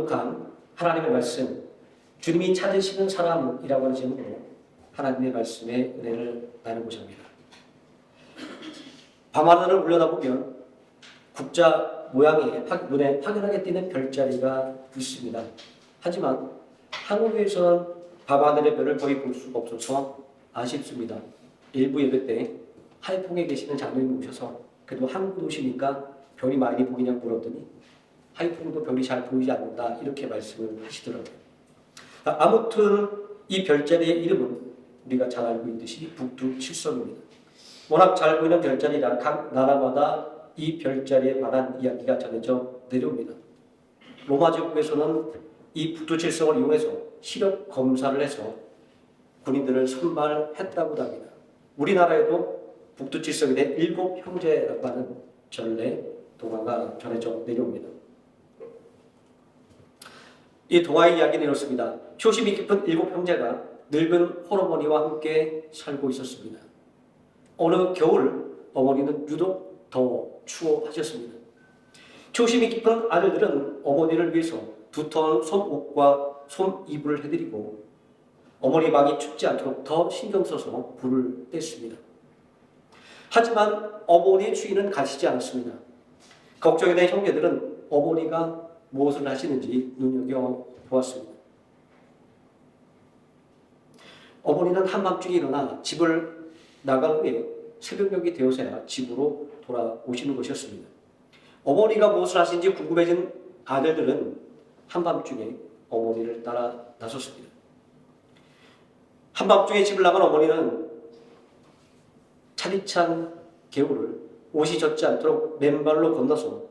거룩한 하나님의 말씀, 주님이 찾으시는 사람이라고 하는 제목으로 하나님의 말씀의 은혜를 나누고자 합니다. 밤하늘을 올려다보면 국자 모양의 눈에 확연하게 띄는 별자리가 있습니다. 하지만 한국에서는 밤하늘의 별을 거의 볼 수가 없어서 아쉽습니다. 일부 예배 때 하이퐁에 계시는 장로님이 오셔서 그래도 한국 오시니까 별이 많이 보이냐고 물었더니 하이퐁도 별이 잘 보이지 않는다 이렇게 말씀을 하시더라고요. 아무튼 이 별자리의 이름은 우리가 잘 알고 있듯이 북두칠성입니다. 워낙 잘 보이는 별자리라 각 나라마다 이 별자리에 관한 이야기가 전해져 내려옵니다. 로마 제국에서는 이 북두칠성을 이용해서 시력 검사를 해서 군인들을 선발했다고 합니다. 우리나라에도 북두칠성에 대해 7형제라고 하는 전래 동화가 전해져 내려옵니다. 이 동화의 이야기는 이렇습니다. 효심이 깊은 7형제가 늙은 홀어머니와 함께 살고 있었습니다. 어느 겨울 어머니는 유독 더 추워하셨습니다. 효심이 깊은 아들들은 어머니를 위해서 두터운 솜옷과 솜이불을 해드리고 어머니 방이 춥지 않도록 더 신경 써서 불을 뗐습니다. 하지만 어머니의 추위는 가시지 않았습니다. 걱정이 된 형제들은 어머니가 무엇을 하시는지 눈여겨보았습니다. 어머니는 한밤중에 일어나 집을 나간 후에 새벽녘이 되어서야 집으로 돌아오시는 것이었습니다. 어머니가 무엇을 하시는지 궁금해진 아들들은 한밤중에 어머니를 따라 나섰습니다. 한밤중에 집을 나간 어머니는 차디찬 개울을 옷이 젖지 않도록 맨발로 건너서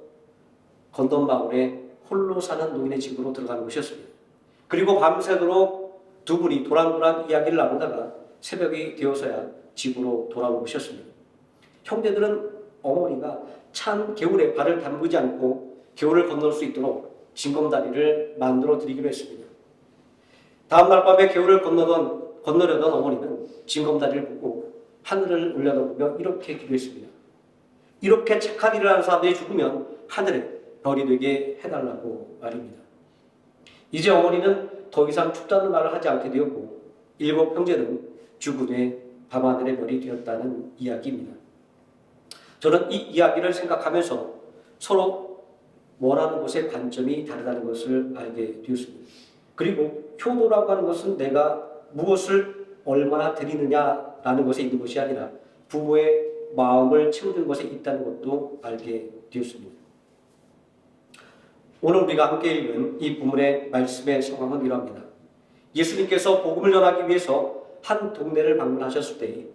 건넌 마을에 홀로 사는 노인의 집으로 들어가는 것이었습니다. 그리고 밤새도록 두 분이 도란도란 이야기를 나누다가 새벽이 되어서야 집으로 돌아온 것이었습니다. 형제들은 어머니가 찬 개울에 발을 담그지 않고 개울을 건널 수 있도록 징검다리를 만들어 드리기로 했습니다. 다음날 밤에 개울을 건너려던 어머니는 징검다리를 보고 하늘을 올려다보며 이렇게 기도했습니다. 이렇게 착한 일을 하는 사람들이 죽으면 하늘에 별이 되게 해달라고 말입니다. 이제 어머니는 더 이상 춥다는 말을 하지 않게 되었고 7형제는 죽은 후에 밤하늘의 별이 되었다는 이야기입니다. 저는 이 이야기를 생각하면서 서로 원하는 것의 관점이 다르다는 것을 알게 되었습니다. 그리고 효도라고 하는 것은 내가 무엇을 얼마나 드리느냐라는 것에 있는 것이 아니라 부모의 마음을 채우는 것에 있다는 것도 알게 되었습니다. 오늘 우리가 함께 읽은 이 본문의 말씀의 상황은 이러합니다. 예수님께서 복음을 전하기 위해서 한 동네를 방문하셨을 때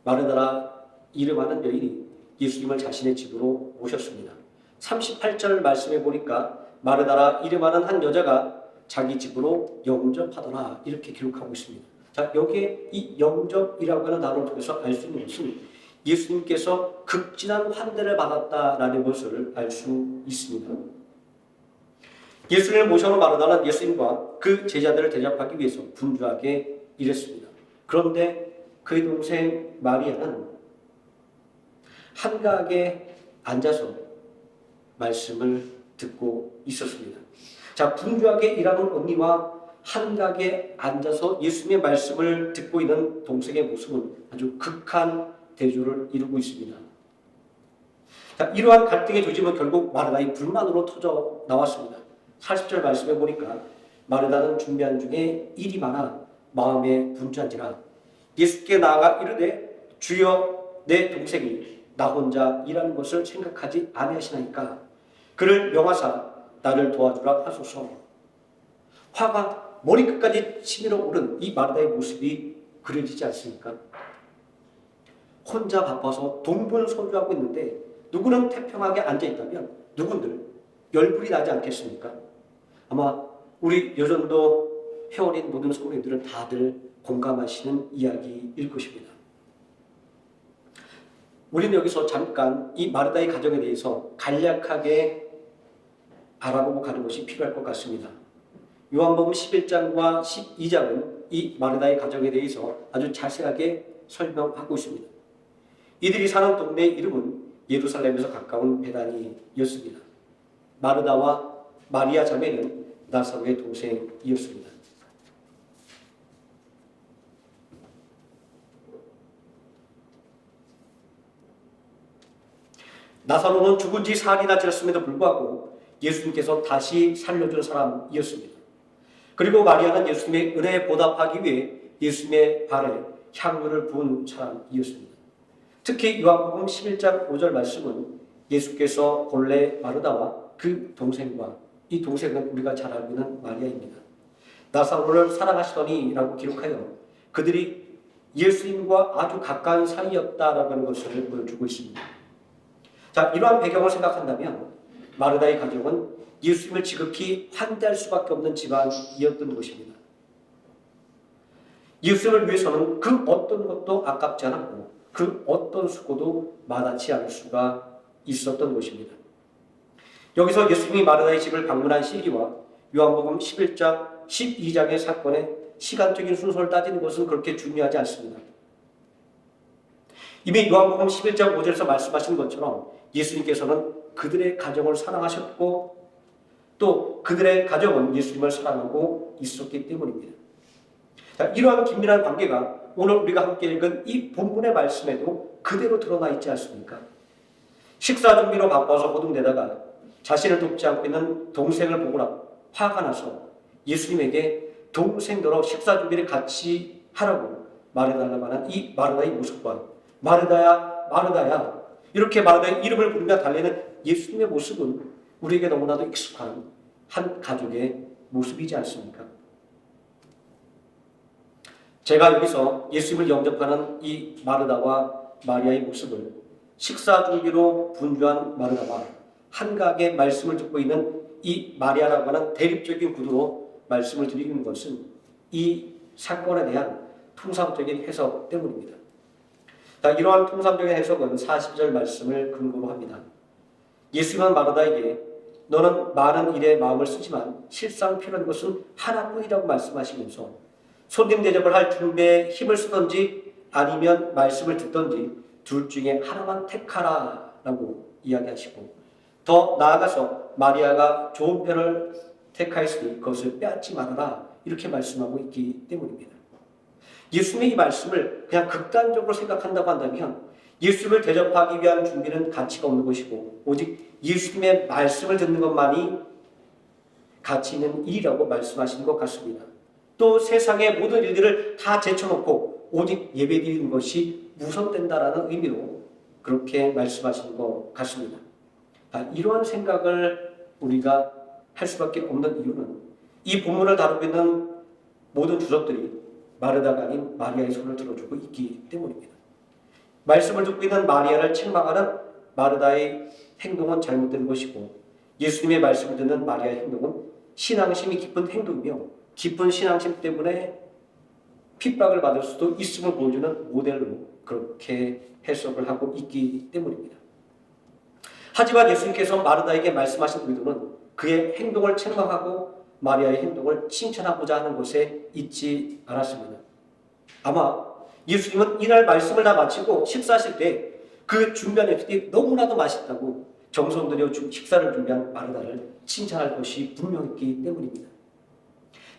마르다라 이름하는 여인이 예수님을 자신의 집으로 모셨습니다. 38절 말씀에 보니까 마르다라 이름하는 한 여자가 자기 집으로 영접하더라 이렇게 기록하고 있습니다. 자, 여기에 이 영접이라고 하는 단어를 통해서 알 수 있는 것은 예수님께서 극진한 환대를 받았다라는 것을 알 수 있습니다. 예수님을 모셔온 마르다는 예수님과 그 제자들을 대접하기 위해서 분주하게 일했습니다. 그런데 그의 동생 마리아는 한가하게 앉아서 말씀을 듣고 있었습니다. 자, 분주하게 일하는 언니와 한가하게 앉아서 예수님의 말씀을 듣고 있는 동생의 모습은 아주 극한 대조를 이루고 있습니다. 자, 이러한 갈등의 조짐은 결국 마르다의 불만으로 터져 나왔습니다. 40절 말씀에 보니까 마르다는 준비한 중에 일이 많아 마음에 분주한지라 예수께 나아가 이르되 주여 내 동생이 나 혼자 일하는 것을 생각하지 아니하시나이까 그를 명하사 나를 도와주라 하소서. 화가 머리끝까지 치밀어 오른 이 마르다의 모습이 그려지지 않습니까? 혼자 바빠서 동분서주하고 있는데 누구는 태평하게 앉아있다면 누군들 열불이 나지 않겠습니까? 아마 우리 여전도 회원인 모든 성도님들은 다들 공감하시는 이야기일 것입니다. 우리는 여기서 잠깐 이 마르다의 가정에 대해서 간략하게 알아보고 가는 것이 필요할 것 같습니다. 요한복음 11장과 12장은 이 마르다의 가정에 대해서 아주 자세하게 설명하고 있습니다. 이들이 사는 동네의 이름은 예루살렘에서 가까운 베다니였습니다. 마르다와 마리아 자매는 나사로의 동생이었습니다. 나사로는 죽은 지 4일이나 지났음에도 불구하고 예수님께서 다시 살려준 사람이었습니다. 그리고 마리아는 예수님의 은혜에 보답하기 위해 예수님의 발에 향유를 부은 사람이었습니다. 특히 요한복음 11장 5절 말씀은 예수께서 본래 마르다와 그 동생과, 이 동생은 우리가 잘 알고 있는 마리아입니다, 나사로를 사랑하시더니 라고 기록하여 그들이 예수님과 아주 가까운 사이였다라고 하는 것을 보여주고 있습니다. 자, 이러한 배경을 생각한다면 마르다의 가정은 예수님을 지극히 환대할 수밖에 없는 집안이었던 것입니다. 예수님을 위해서는 그 어떤 것도 아깝지 않았고 그 어떤 수고도 마다치 않을 수가 있었던 것입니다. 여기서 예수님이 마르다의 집을 방문한 시기와 요한복음 11장, 12장의 사건의 시간적인 순서를 따지는 것은 그렇게 중요하지 않습니다. 이미 요한복음 11장 5절에서 말씀하신 것처럼 예수님께서는 그들의 가정을 사랑하셨고 또 그들의 가정은 예수님을 사랑하고 있었기 때문입니다. 자, 이러한 긴밀한 관계가 오늘 우리가 함께 읽은 이 본문의 말씀에도 그대로 드러나 있지 않습니까? 식사 준비로 바빠서 호둥대다가 자신을 돕지 않고 있는 동생을 보고라 화가 나서 예수님에게 동생들로 식사 준비를 같이 하라고 말해달라고 하는 이 마르다의 모습과 마르다야 마르다야 이렇게 마르다의 이름을 부르며 달리는 예수님의 모습은 우리에게 너무나도 익숙한 한 가족의 모습이지 않습니까? 제가 여기서 예수님을 영접하는 이 마르다와 마리아의 모습을 식사 준비로 분주한 마르다와 한가하게 말씀을 듣고 있는 이 마리아라고 하는 대립적인 구도로 말씀을 드리는 것은 이 사건에 대한 통상적인 해석 때문입니다. 자, 이러한 통상적인 해석은 40절 말씀을 근거로 합니다. 예수님은 마르다에게 너는 많은 일에 마음을 쓰지만 실상 필요한 것은 하나뿐이라고 말씀하시면서 손님 대접을 할 준비에 힘을 쓰든지 아니면 말씀을 듣든지 둘 중에 하나만 택하라 라고 이야기하시고 더 나아가서 마리아가 좋은 편을 택하였으니 그것을 빼앗지 말아라 이렇게 말씀하고 있기 때문입니다. 예수님의 이 말씀을 그냥 극단적으로 생각한다고 한다면 예수님을 대접하기 위한 준비는 가치가 없는 것이고 오직 예수님의 말씀을 듣는 것만이 가치 있는 일이라고 말씀하시는 것 같습니다. 또 세상의 모든 일들을 다 제쳐놓고 오직 예배드리는 것이 우선된다라는 의미로 그렇게 말씀하시는 것 같습니다. 이러한 생각을 우리가 할 수밖에 없는 이유는 이 본문을 다루고 있는 모든 주석들이 마르다가 아닌 마리아의 손을 들어주고 있기 때문입니다. 말씀을 듣고 있는 마리아를 책망하는 마르다의 행동은 잘못된 것이고 예수님의 말씀을 듣는 마리아의 행동은 신앙심이 깊은 행동이며 깊은 신앙심 때문에 핍박을 받을 수도 있음을 보여주는 모델로 그렇게 해석을 하고 있기 때문입니다. 하지만 예수님께서 마르다에게 말씀하신 의도는 그의 행동을 책망하고 마리아의 행동을 칭찬하고자 하는 것에 있지 않았습니다. 아마 예수님은 이날 말씀을 다 마치고 식사하실 때 그 준비한 음식이 너무나도 맛있다고 정성 들여 식사를 준비한 마르다를 칭찬할 것이 분명했기 때문입니다.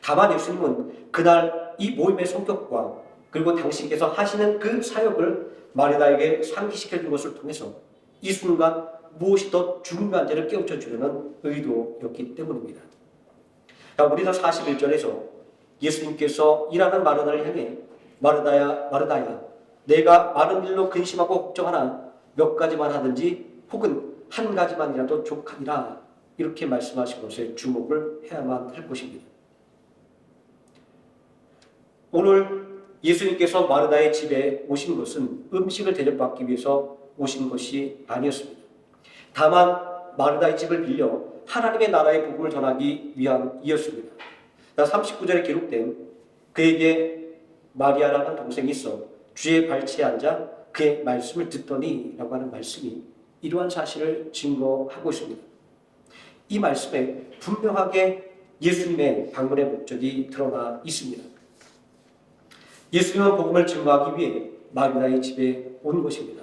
다만 예수님은 그날 이 모임의 성격과 그리고 당신께서 하시는 그 사역을 마르다에게 상기시켜 준 것을 통해서 이 순간 무엇이 더 중요한지를 깨우쳐 주려는 의도였기 때문입니다. 우리는 41절에서 예수님께서 일하는 마르다를 향해 마르다야 마르다야 내가 많은 일로 근심하고 걱정하나 몇 가지만 하든지 혹은 한 가지만이라도 족하니라 이렇게 말씀하신 것에 주목을 해야만 할 것입니다. 오늘 예수님께서 마르다의 집에 오신 것은 음식을 대접받기 위해서 오신 것이 아니었습니다. 다만 마르다의 집을 빌려 하나님의 나라의 복음을 전하기 위함이었습니다. 39절에 기록된 그에게 마리아라는 동생이 있어 주의 발치에 앉아 그의 말씀을 듣더니 라고 하는 말씀이 이러한 사실을 증거하고 있습니다. 이 말씀에 분명하게 예수님의 방문의 목적이 드러나 있습니다. 예수님은 복음을 증거하기 위해 마르다의 집에 온 것입니다.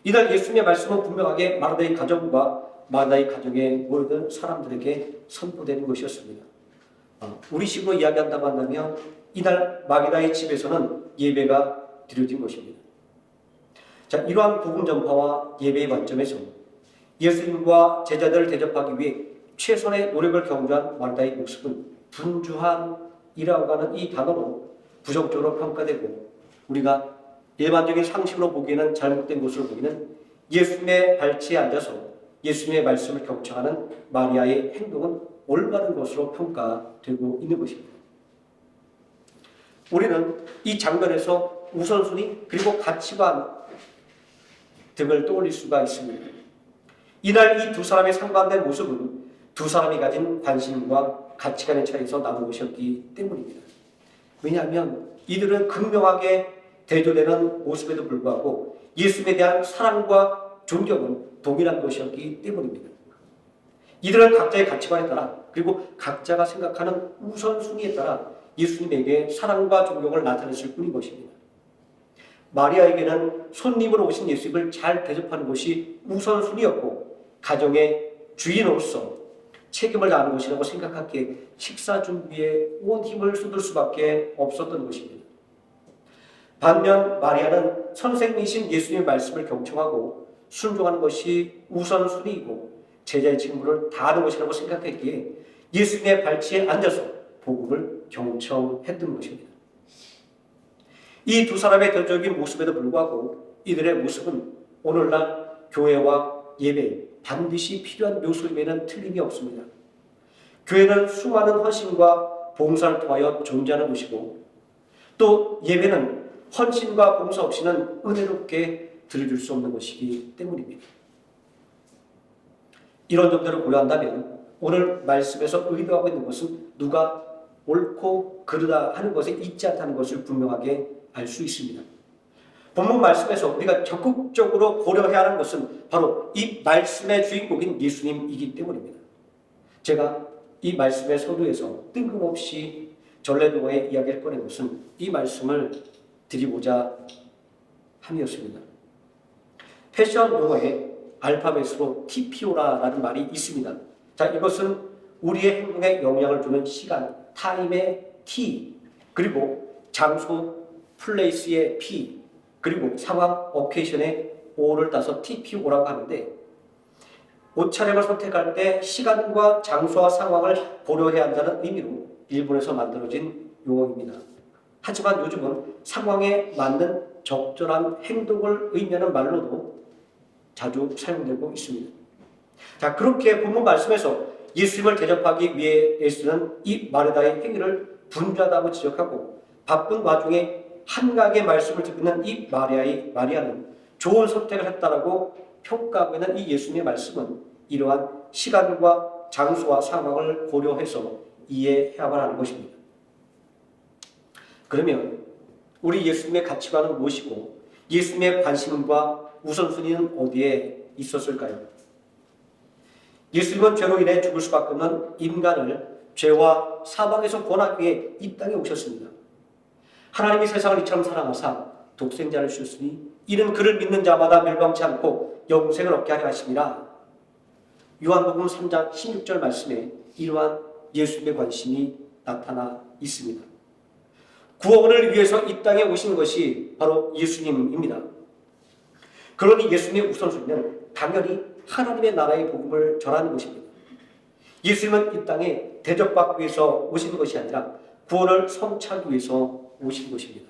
이날 예수님의 말씀은 분명하게 마르다의 가정과 마르다의 가정에 모여든 사람들에게 선포되는 것이었습니다. 우리식으로 이야기한다고 한다면 이날 마리아의 집에서는 예배가 드려진 것입니다. 자, 이러한 복음 전파와 예배의 관점에서 예수님과 제자들을 대접하기 위해 최선의 노력을 경주한 마리아의 모습은 분주한이라고 하는 이 단어로 부정적으로 평가되고, 우리가 일반적인 상식으로 보기에는 잘못된 것으로 보기는 예수님의 발치에 앉아서 예수님의 말씀을 경청하는 마리아의 행동은 올바른 것으로 평가되고 있는 것입니다. 우리는 이 장면에서 우선순위 그리고 가치관 등을 떠올릴 수가 있습니다. 이날 이 두 사람의 상반된 모습은 두 사람이 가진 관심과 가치관의 차이에서 나온 것이었기 때문입니다. 왜냐하면 이들은 극명하게 대조되는 모습에도 불구하고 예수님에 대한 사랑과 존경은 동일한 것이었기 때문입니다. 이들은 각자의 가치관에 따라 그리고 각자가 생각하는 우선순위에 따라 예수님에게 사랑과 존경을 나타냈을 뿐인 것입니다. 마리아에게는 손님으로 오신 예수님을 잘 대접하는 것이 우선순위였고, 가정의 주인으로서 책임을 다하는 것이라고 생각하기에 식사 준비에 온 힘을 쏟을 수밖에 없었던 것입니다. 반면 마리아는 선생님이신 예수님의 말씀을 경청하고 순종하는 것이 우선순위이고 제자의 직무를 다하는 것이라고 생각했기에 예수님의 발치에 앉아서 복음을 경청했던 것입니다. 이 두 사람의 대조적인 모습에도 불구하고 이들의 모습은 오늘날 교회와 예배에 반드시 필요한 요소임에는 틀림이 없습니다. 교회는 수많은 헌신과 봉사를 통하여 존재하는 곳이고, 또 예배는 헌신과 봉사 없이는 은혜롭게 드려줄 수 없는 것이기 때문입니다. 이런 점들을 고려한다면 오늘 말씀에서 의도하고 있는 것은 누가 옳고 그르다 하는 것에 있지 않다는 것을 분명하게 알 수 있습니다. 본문 말씀에서 우리가 적극적으로 고려해야 하는 것은 바로 이 말씀의 주인공인 예수님이기 때문입니다. 제가 이 말씀의 서두에서 뜬금없이 전래동화의 이야기를 꺼낸 것은 이 말씀을 드리고자 함이었습니다. 패션 용어에 알파벳으로 TPO라는 말이 있습니다. 자, 이것은 우리의 행동에 영향을 주는 시간, 타임의 T, 그리고 장소, 플레이스의 P, 그리고 상황, 어케이션의 O를 따서 TPO라고 하는데, 옷차림을 선택할 때 시간과 장소와 상황을 고려해야 한다는 의미로 일본에서 만들어진 용어입니다. 하지만 요즘은 상황에 맞는 적절한 행동을 의미하는 말로도 자주 사용되고 있습니다. 자, 그렇게 본문 말씀에서 예수님을 대접하기 위해 애쓰는 이 마리아의 행위를 분주하다고 지적하고, 바쁜 와중에 한가하게 말씀을 듣는 이 마리아는 좋은 선택을 했다라고 평가하고 있는 이 예수님의 말씀은 이러한 시간과 장소와 상황을 고려해서 이해해야만 하는 것입니다. 그러면 우리 예수님의 가치관은 무엇이고 예수님의 관심과 우선순위는 어디에 있었을까요? 예수님은 죄로 인해 죽을 수밖에 없는 인간을 죄와 사망에서 구원하기 위해 이 땅에 오셨습니다. 하나님이 세상을 이처럼 사랑하사 독생자를 주셨으니 이는 그를 믿는 자마다 멸망치 않고 영생을 얻게 하려 하심이라. 요한복음 3장 16절 말씀에 이러한 예수님의 관심이 나타나 있습니다. 구원을 위해서 이 땅에 오신 것이 바로 예수님입니다. 그러니 예수님의 우선순위는 당연히 하나님의 나라의 복음을 전하는 것입니다. 예수님은 이 땅에 대접받기 위해서 오신 것이 아니라 구원을 성취하기 위해서 오신 것입니다.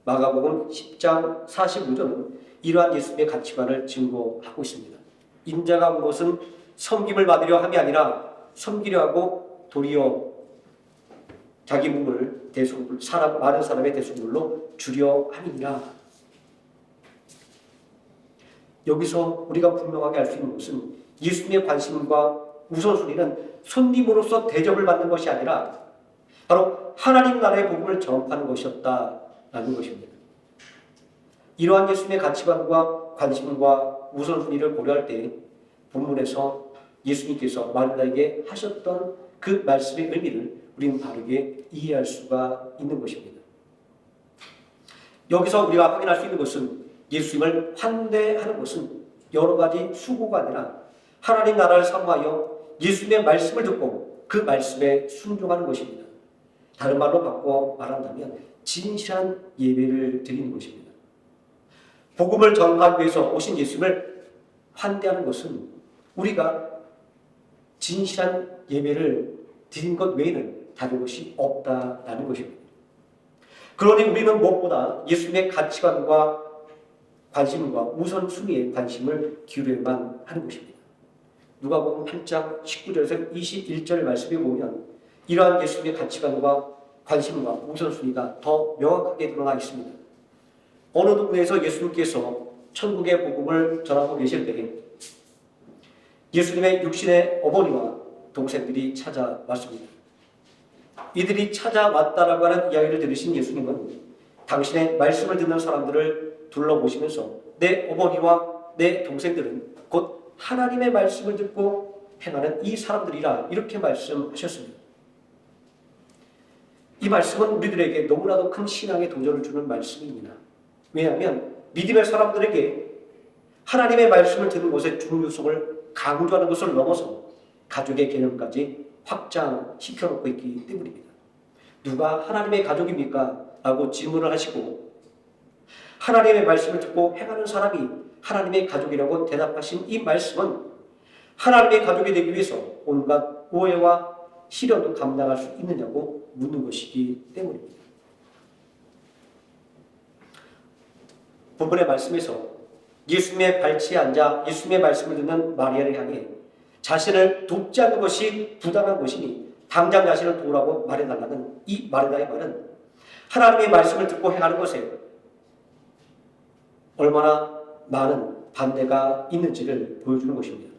마가복음 10장 45절은 이러한 예수님의 가치관을 증거하고 있습니다. 인자가 온 것은 섬김을 받으려 함이 아니라 섬기려 하고 도리어 자기 몸을 많은 사람의 대속물로 주려 함이니라. 여기서 우리가 분명하게 알 수 있는 것은 예수님의 관심과 우선순위는 손님으로서 대접을 받는 것이 아니라 바로 하나님 나라의 복음을 전파하는 것이었다라는 것입니다. 이러한 예수님의 가치관과 관심과 우선순위를 고려할 때 본문에서 예수님께서 마리아에게 하셨던 그 말씀의 의미를 우리는 바르게 이해할 수가 있는 것입니다. 여기서 우리가 확인할 수 있는 것은 예수님을 환대하는 것은 여러 가지 수고가 아니라 하나님 나라를 사모하여 예수님의 말씀을 듣고 그 말씀에 순종하는 것입니다. 다른 말로 바꿔 말한다면 진실한 예배를 드리는 것입니다. 복음을 전하기 위해서 오신 예수님을 환대하는 것은 우리가 진실한 예배를 드린 것 외에는 다른 것이 없다라는 것입니다. 그러니 우리는 무엇보다 예수님의 가치관과 관심과 우선순위에 관심을 기울여야만 하는 것입니다. 누가복음 8장 19절에서 21절 말씀에 보면 이러한 예수님의 가치관과 관심과 우선순위가 더 명확하게 드러나 있습니다. 어느 동네에서 예수님께서 천국의 복음을 전하고 계실 때 예수님의 육신의 어머니와 동생들이 찾아왔습니다. 이들이 찾아왔다라고 하는 이야기를 들으신 예수님은 당신의 말씀을 듣는 사람들을 둘러보시면서 내 어머니와 내 동생들은 곧 하나님의 말씀을 듣고 행하는 이 사람들이라 이렇게 말씀하셨습니다. 이 말씀은 우리들에게 너무나도 큰 신앙의 도전을 주는 말씀입니다. 왜냐하면 믿음의 사람들에게 하나님의 말씀을 듣는 것의 중요성을 강조하는 것을 넘어서 가족의 개념까지 확장시켜놓고 있기 때문입니다. 누가 하나님의 가족입니까? 라고 질문을 하시고 하나님의 말씀을 듣고 행하는 사람이 하나님의 가족이라고 대답하신 이 말씀은 하나님의 가족이 되기 위해서 온갖 오해와 시련도 감당할 수 있느냐고 묻는 것이기 때문입니다. 본문의 말씀에서 예수님의 발치에 앉아 예수님의 말씀을 듣는 마리아를 향해 자신을 돕지 않는 것이 부당한 것이니 당장 자신을 도우라고 말해달라는 이 마리아의 말은 하나님의 말씀을 듣고 행하는 것에 얼마나 많은 반대가 있는지를 보여주는 것입니다.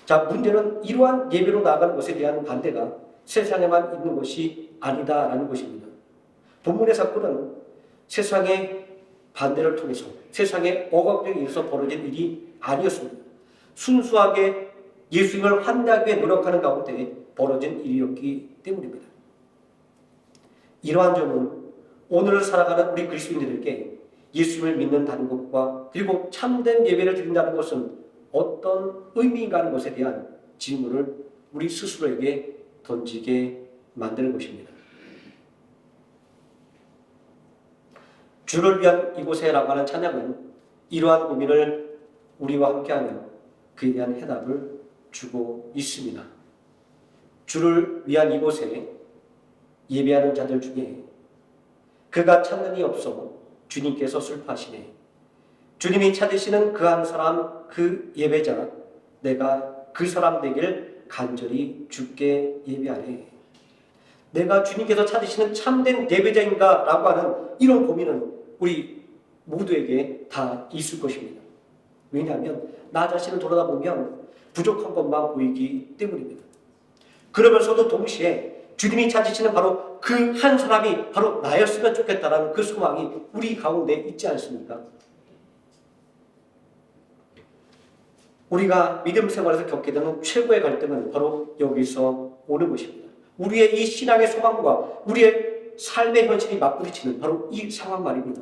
자, 문제는 이러한 예배로 나아가는 것에 대한 반대가 세상에만 있는 것이 아니다라는 것입니다. 본문의 사건은 세상의 반대를 통해서 세상의 억압에 의해서 벌어진 일이 아니었습니다. 순수하게 예수님을 환대하기 위해 노력하는 가운데 벌어진 일이었기 때문입니다. 이러한 점은 오늘을 살아가는 우리 그리스도인들에게 예수님을 믿는다는 것과 그리고 참된 예배를 드린다는 것은 어떤 의미인가 하는 것에 대한 질문을 우리 스스로에게 던지게 만드는 것입니다. 주를 위한 이곳에라고 하는 찬양은 이러한 고민을 우리와 함께하며 그에 대한 해답을 주고 있습니다. 주를 위한 이곳에 예배하는 자들 중에 그가 찾는 이 없어 주님께서 슬퍼하시네. 주님이 찾으시는 그 한 사람, 그 예배자, 내가 그 사람 되길 간절히 주께 예배하네. 내가 주님께서 찾으시는 참된 예배자인가? 라고 하는 이런 고민은 우리 모두에게 다 있을 것입니다. 왜냐하면 나 자신을 돌아다보면 부족한 것만 보이기 때문입니다. 그러면서도 동시에 주님이 찾으시는 바로 그 한 사람이 바로 나였으면 좋겠다라는 그 소망이 우리 가운데 있지 않습니까? 우리가 믿음 생활에서 겪게 되는 최고의 갈등은 바로 여기서 오는 것입니다. 우리의 이 신앙의 소망과 우리의 삶의 현실이 맞부딪히는 바로 이 상황 말입니다.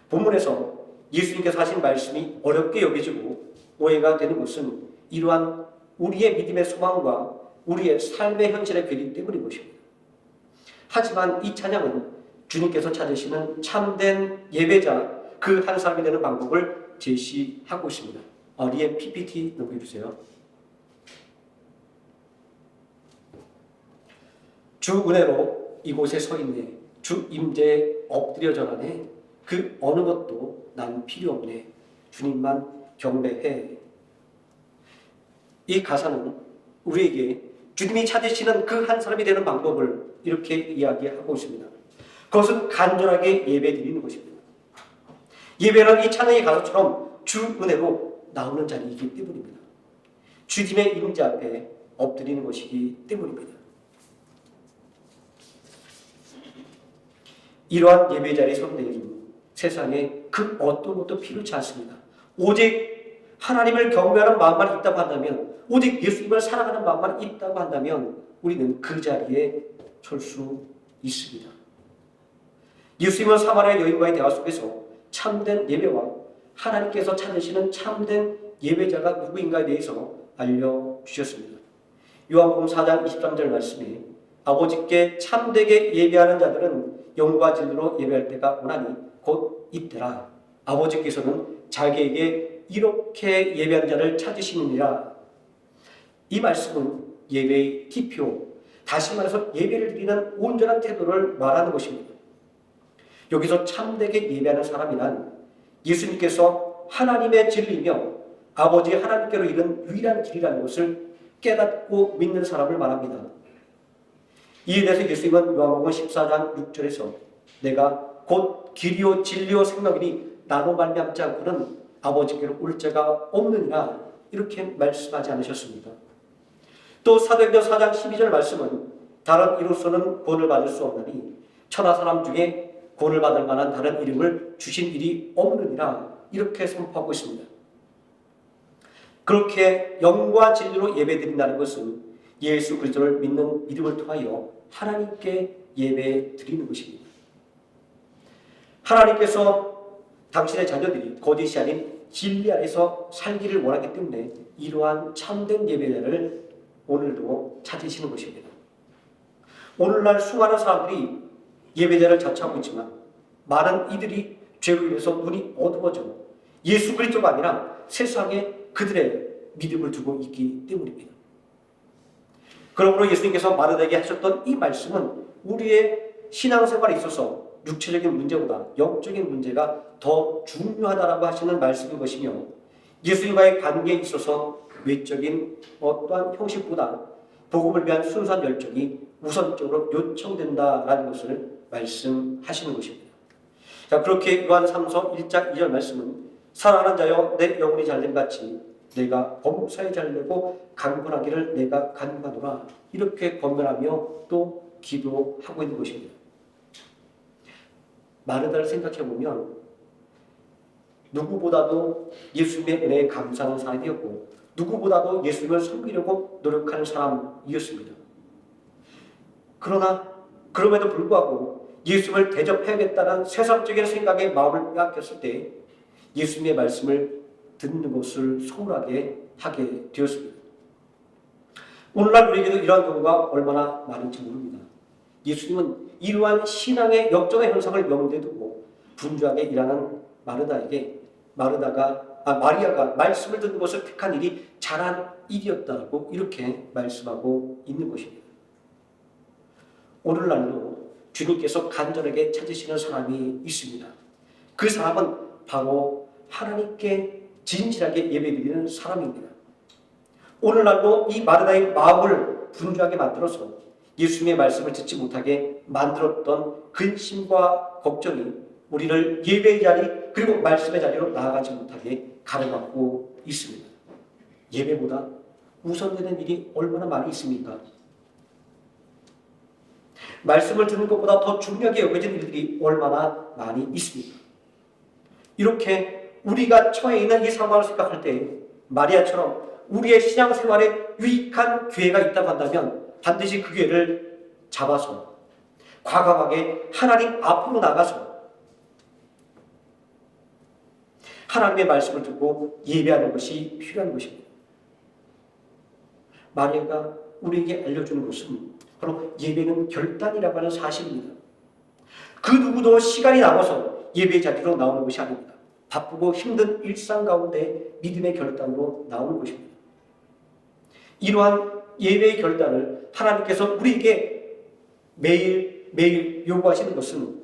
본문에서 예수님께서 하신 말씀이 어렵게 여겨지고 오해가 되는 것은 이러한 우리의 믿음의 소망과 우리의 삶의 현실의 괴리 때문인 것입니다. 하지만 이 찬양은 주님께서 찾으시는 참된 예배자 그 한 사람이 되는 방법을 제시하고 있습니다. 리에 PPT 넘겨주세요. 주 은혜로 이곳에 서 있네. 주 임재에 엎드려 절하네. 그 어느 것도 난 필요 없네. 주님만 경배해. 이 가사는 우리에게 주님이 찾으시는 그 한 사람이 되는 방법을 이렇게 이야기하고 있습니다. 그것은 간절하게 예배 드리는 것입니다. 예배는 이 찬양의 가사처럼 주 은혜로 나오는 자리이기 때문입니다. 주님의 임재 앞에 엎드리는 것이기 때문입니다. 이러한 예배 자리에 선 데에는 세상에 그 어떤 것도 필요치 않습니다. 오직 하나님을 경배하는 마음만 있다고 한다면, 오직 예수님을 사랑하는 마음만 있다고 한다면 우리는 그 자리에 설 수 있습니다. 예수님은 사마리아 여인과의 대화 속에서 참된 예배와 하나님께서 찾으시는 참된 예배자가 누구인가에 대해서 알려주셨습니다. 요한복음 4장 23절 말씀에 아버지께 참되게 예배하는 자들은 영과 진리로 예배할 때가 오나니 곧 이때라. 아버지께서는 자기에게 이렇게 예배하는 자를 찾으시느니라. 이 말씀은 예배의 기표, 다시 말해서 예배를 드리는 온전한 태도를 말하는 것입니다. 여기서 참되게 예배하는 사람이란 예수님께서 하나님의 진리이며 아버지 하나님께로 이른 유일한 길이라는 것을 깨닫고 믿는 사람을 말합니다. 이에 대해서 예수님은 요한복음 14장 6절에서 내가 곧 길이요 진리요 생명이니 나로 말미암지 않고는 아버지께로 올 자가 없느니라 이렇게 말씀하지 않으셨습니까? 또 사도행전 4장 12절 말씀은 다른 이로서는 구원을 받을 수 없나니 천하 사람 중에 구원을 받을 만한 다른 이름을 주신 일이 없느니라 이렇게 선포하고 있습니다. 그렇게 영과 진리로 예배드린다는 것은 예수 그리스도를 믿는 믿음을 통하여 하나님께 예배 드리는 것입니다. 하나님께서 당신의 자녀들이 거짓이 아닌 진리 안에서 살기를 원하기 때문에 이러한 참된 예배자를 오늘도 찾으시는 것입니다. 오늘날 수많은 사람들이 예배자를 자처하고 있지만 많은 이들이 죄로 인해서 눈이 어두워져 예수 그리스도가 아니라 세상에 그들의 믿음을 두고 있기 때문입니다. 그러므로 예수님께서 마르다에게 하셨던 이 말씀은 우리의 신앙생활에 있어서 육체적인 문제보다 영적인 문제가 더 중요하다라고 하시는 말씀인 것이며 예수님과의 관계에 있어서 외적인 어떠한 형식보다 복음을 위한 순수한 열정이 우선적으로 요청된다라는 것을 말씀하시는 것입니다. 자, 그렇게 요한 3서 1장 2절 말씀은 사랑하는 자여 내 영혼이 잘됨 같이 내가 범사에 잘되고 강건하기를 내가 간구하노라 이렇게 권면하며 또 기도하고 있는 것입니다. 마르다를 생각해보면 누구보다도 예수님의 은혜에 감사하는 사람이었고 누구보다도 예수님을 섬기려고 노력하는 사람이었습니다. 그러나 그럼에도 불구하고 예수님을 대접해야겠다는 세상적인 생각에 마음을 빼앗겼을 때 예수님의 말씀을 듣는 것을 소홀하게 하게 되었습니다. 오늘날 우리에게도 이러한 경우가 얼마나 많은지 모릅니다. 예수님은 이러한 신앙의 역정의 현상을 명대에 두고 분주하게 일하는 마리아가 말씀을 듣는 것을 택한 일이 잘한 일이었다고 이렇게 말씀하고 있는 것입니다. 오늘날도 주님께서 간절하게 찾으시는 사람이 있습니다. 그 사람은 바로 하나님께 진실하게 예배드리는 사람입니다. 오늘날도 이 마르다의 마음을 분주하게 만들어서 예수님의 말씀을 듣지 못하게 만들었던 근심과 걱정이 우리를 예배의 자리 그리고 말씀의 자리로 나아가지 못하게 가로막고 있습니다. 예배보다 우선되는 일이 얼마나 많이 있습니까? 말씀을 듣는 것보다 더 중요하게 여겨진 일들이 얼마나 많이 있습니까? 이렇게 우리가 처해 있는 이 상황을 생각할 때 마리아처럼 우리의 신앙생활에 유익한 기회가 있다고 한다면 반드시 그 기회를 잡아서 과감하게 하나님 앞으로 나가서 하나님의 말씀을 듣고 예배하는 것이 필요한 것입니다. 마리아가 우리에게 알려주는 것은 바로 예배는 결단이라고 하는 사실입니다. 그 누구도 시간이 남아서 예배 자리로 나오는 것이 아닙니다. 바쁘고 힘든 일상 가운데 믿음의 결단으로 나오는 것입니다. 이러한 예배의 결단을 하나님께서 우리에게 매일 요구하시는 것은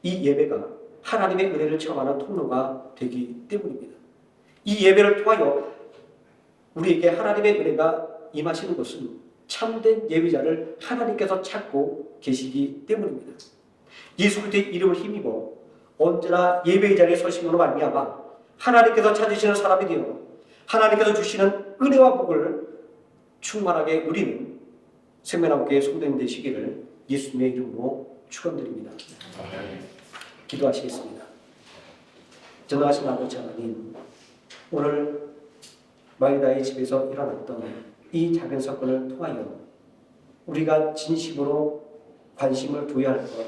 이 예배가 하나님의 은혜를 체험하는 통로가 되기 때문입니다. 이 예배를 통하여 우리에게 하나님의 은혜가 임하시는 것은 참된 예배자를 하나님께서 찾고 계시기 때문입니다. 예수 그리스도의 이름을 힘입어 언제나 예배의 자리에 서심으로 말미암아 하나님께서 찾으시는 사람이 되어 하나님께서 주시는 은혜와 복을 충만하게 누리는 생명나무교회 성도님 되시기를 예수님의 이름으로 축원드립니다. 기도하시겠습니다. 전능하신 아버지 하나님, 오늘 마리다의 집에서 일어났던 이 작은 사건을 통하여 우리가 진심으로 관심을 두어야 할 것,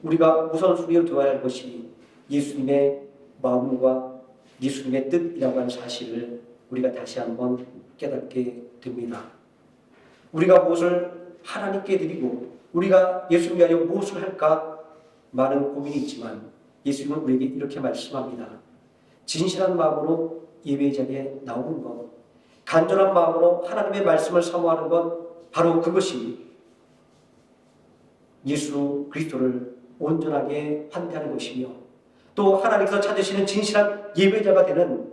우리가 우선순위로 두어야 할 것이 예수님의 마음과 예수님의 뜻이라고 하는 사실을 우리가 다시 한번 깨닫게 됩니다. 우리가 무엇을 하나님께 드리고 우리가 예수님 위하여 무엇을 할까 많은 고민이 있지만 예수님은 우리에게 이렇게 말씀합니다. 진실한 마음으로 예배 자리에 나오는 것, 간절한 마음으로 하나님의 말씀을 사모하는 것, 바로 그것이 예수 그리스도를 온전하게 환대하는 것이며 또 하나님께서 찾으시는 진실한 예배자가 되는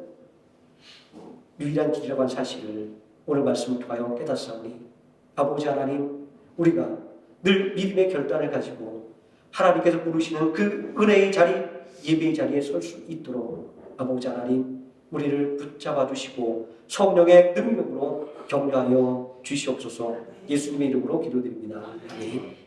유일한 길이라고 하는 사실을 오늘 말씀을 통하여 깨닫사오니 아버지 하나님, 우리가 늘 믿음의 결단을 가지고 하나님께서 부르시는 그 은혜의 자리, 예배의 자리에 설 수 있도록 아버지 하나님, 우리를 붙잡아 주시고 성령의 능력으로 격려하여 주시옵소서. 예수님의 이름으로 기도드립니다. 아멘.